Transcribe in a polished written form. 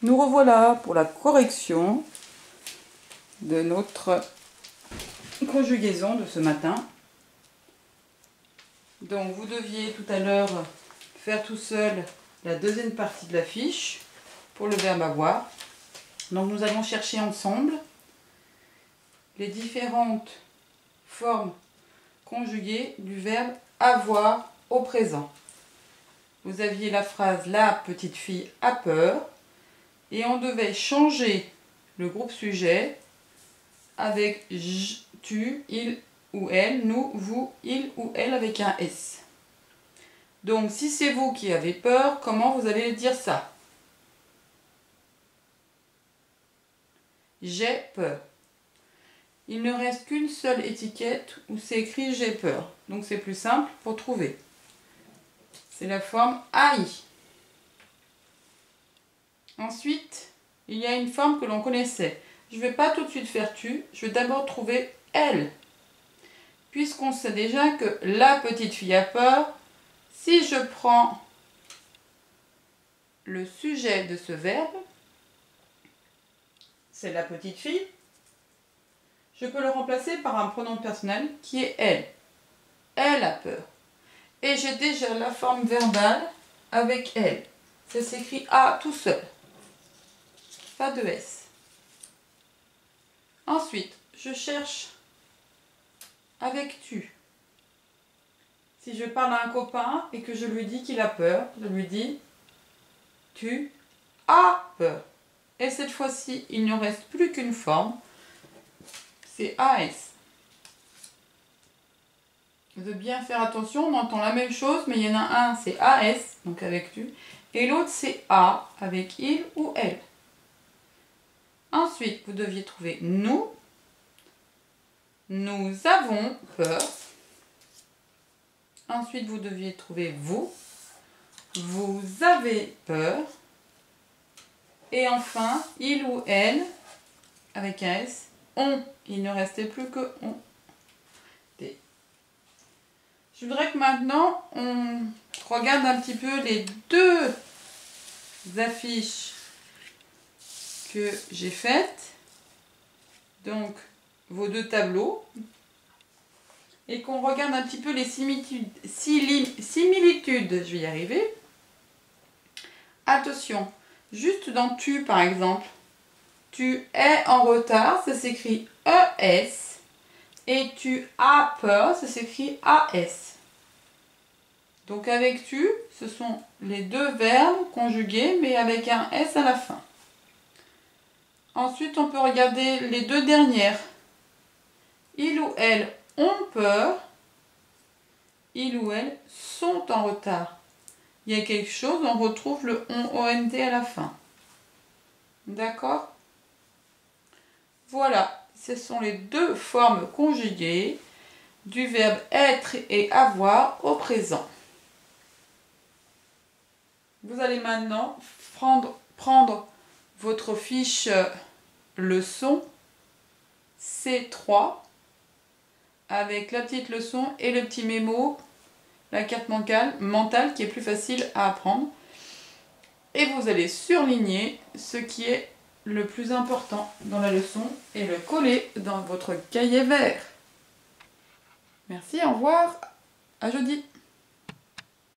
Nous revoilà pour la correction de notre conjugaison de ce matin. Donc vous deviez tout à l'heure faire tout seul la deuxième partie de la fiche pour le verbe avoir. Donc nous allons chercher ensemble les différentes formes conjuguées du verbe avoir au présent. Vous aviez la phrase « La petite fille a peur » et on devait changer le groupe sujet avec « je », « tu », « il » ou « elle », « nous », « vous », « il » ou « elle » avec un « s ». Donc si c'est vous qui avez peur, comment vous allez dire ça? J'ai peur. Il ne reste qu'une seule étiquette où c'est écrit j'ai peur. Donc c'est plus simple pour trouver. C'est la forme AI. Ensuite, il y a une forme que l'on connaissait. Je ne vais pas tout de suite faire tu, je vais d'abord trouver elle. Puisqu'on sait déjà que la petite fille a peur, si je prends le sujet de ce verbe, c'est la petite fille, je peux le remplacer par un pronom personnel qui est elle. Elle a peur. Et j'ai déjà la forme verbale avec elle. Ça s'écrit A tout seul. Pas de S. Ensuite, je cherche avec tu. Si je parle à un copain et que je lui dis qu'il a peur, je lui dis tu as peur. Et cette fois-ci, il ne reste plus qu'une forme. C'est AS. Vous devez bien faire attention, on entend la même chose, mais il y en a un, c'est AS, donc avec tu, et l'autre, c'est A, avec il ou elle. Ensuite, vous deviez trouver nous. Nous avons peur. Ensuite, vous deviez trouver vous. Vous avez peur. Et enfin, il ou elle, avec un S, on. Il ne restait plus que on. Je voudrais que maintenant, on regarde un petit peu les deux affiches que j'ai faites. Donc, vos deux tableaux. Et qu'on regarde un petit peu les similitudes. Je vais y arriver. Attention, juste dans tu par exemple. Tu es en retard, ça s'écrit ES. Et tu as peur, ça s'écrit AS. Donc avec tu, ce sont les deux verbes conjugués, mais avec un S à la fin. Ensuite, on peut regarder les deux dernières. Il ou elle ont peur. Il ou elle sont en retard. Il y a quelque chose, on retrouve le ONT à la fin. D'accord? Voilà, ce sont les deux formes conjuguées du verbe être et avoir au présent. Vous allez maintenant prendre votre fiche leçon C3 avec la petite leçon et le petit mémo, la carte mentale qui est plus facile à apprendre. Et vous allez surligner ce qui est le plus important dans la leçon et le coller dans votre cahier vert. Merci, au revoir, à jeudi.